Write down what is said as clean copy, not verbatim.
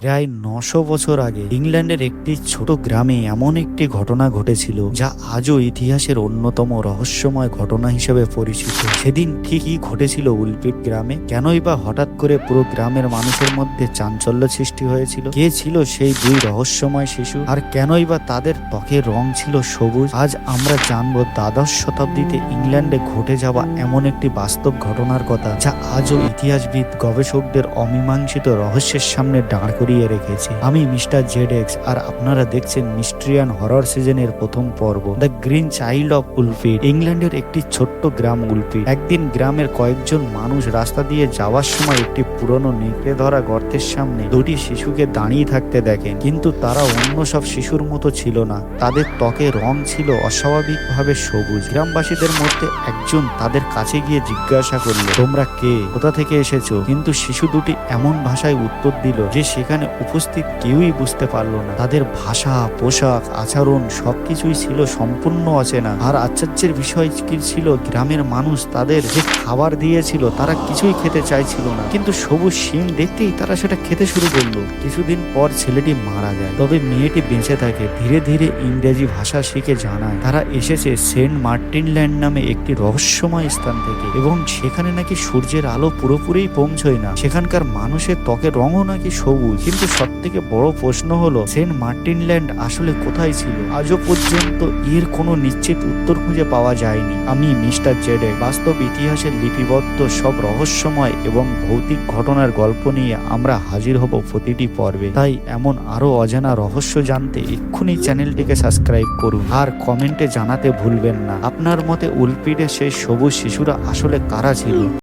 প্রায় ৯০০ বছর আগে ইংল্যান্ডের একটি ছোট গ্রামে এমন একটি ঘটনা ঘটেছিল যা আজও ইতিহাসের অন্যতম রহস্যময় ঘটনা হিসেবে পরিচিত। সেদিন ঠিক কি ঘটেছিল উলপিট গ্রামে? কেনই বা হঠাৎ করে পুরো গ্রামের মানুষের মধ্যে চাঞ্চল্য সৃষ্টি হয়েছিল? কে ছিল সেই দুই রহস্যময় শিশু, আর কেনই বা তাদের ত্বকের রং ছিল সবুজ? আজ আমরা জানবো দ্বাদশ শতাব্দীতে ইংল্যান্ডে ঘটে যাওয়া এমন একটি বাস্তব ঘটনার কথা, যা আজও ইতিহাসবিদ গবেষকদের অমীমাংসিত রহস্যের সামনে দাঁড় করিয়ে রেখেছে। আমি মিস্টার জেডএক্স, আর আপনারা দেখছেন মিস্ট্রিয়ান হরর সিজনের প্রথম পর্ব, দ্য গ্রিন চাইল্ড অফ উলপিট। ইংল্যান্ডের একটি ছোট্ট গ্রাম উলপিট। একদিন গ্রামের কয়েকজন মানুষ রাস্তা দিয়ে যাওয়ার সময় একটি পুরনো নেকড়ে ধরা গর্তের সামনে দুটি শিশুকে দাঁড়িয়ে থাকতে দেখেন। কিন্তু তারা অন্য সব শিশুর মতো ছিল না, তাদের ত্বকের রং ছিল অস্বাভাবিকভাবে সবুজ। গ্রামবাসীদের মধ্যে একজন তাদের কাছে গিয়ে জিজ্ঞাসা করলো, তোমরা কে, কোথা থেকে এসেছো? কিন্তু শিশু দুটি এমন ভাষায় উত্তর দিল যে সেখানে উপস্থিত কেউই বুঝতে পারলো না। তাদের ভাষা, পোশাক, আচরণ সবকিছুই ছিল সম্পূর্ণ অচেনা। আর আশ্চর্যের বিষয় কি ছিল, গ্রামের মানুষ তাদের যে খাবার দিয়েছিল তারা কিছুই খেতে চাইছিল না, কিন্তু সবুজ শিম দেখতেই তারা সেটা খেতে শুরু করলো। কিছুদিন পর ছেলেটি মারা যায়, তবে মেয়েটি বেঁচে থাকে। ধীরে ধীরে ইংরেজি ভাষা শিখে জানায় তারা এসেছে সেন্ট মার্টিন ল্যান্ড নামে একটি রহস্যময় স্থান থেকে, এবং সেখানে নাকি সূর্যের আলো পুরোপুরি পৌঁছয় না। সেখানকার মানুষের ত্বকের রঙও নাকি সবুজ। কিন্তু সব থেকে বড় প্রশ্ন হলো, সেন্ট মার্টিন ল্যান্ড আসলে কোথায় ছিল? আজও পর্যন্ত এর কোনো নিশ্চিত উত্তর খুঁজে পাওয়া যায়নি। আমি মিস্টার জেডে বাস্তব ইতিহাসের লিপিবদ্ধ সব রহস্যময় এবং ভৌতিক ঘটনার গল্প নিয়ে আমরা হাজির হব প্রতিটি পর্বে। তাই এমন আরো অজানা রহস্য জানতে এক্ষুনি চ্যানেলটিকে সাবস্ক্রাইব করুন, আর কমেন্টে জানাতে ভুলবেন না আপনার মতে উলপিটে সেই সবুজ শিশুরা আসলে কারা ছিল।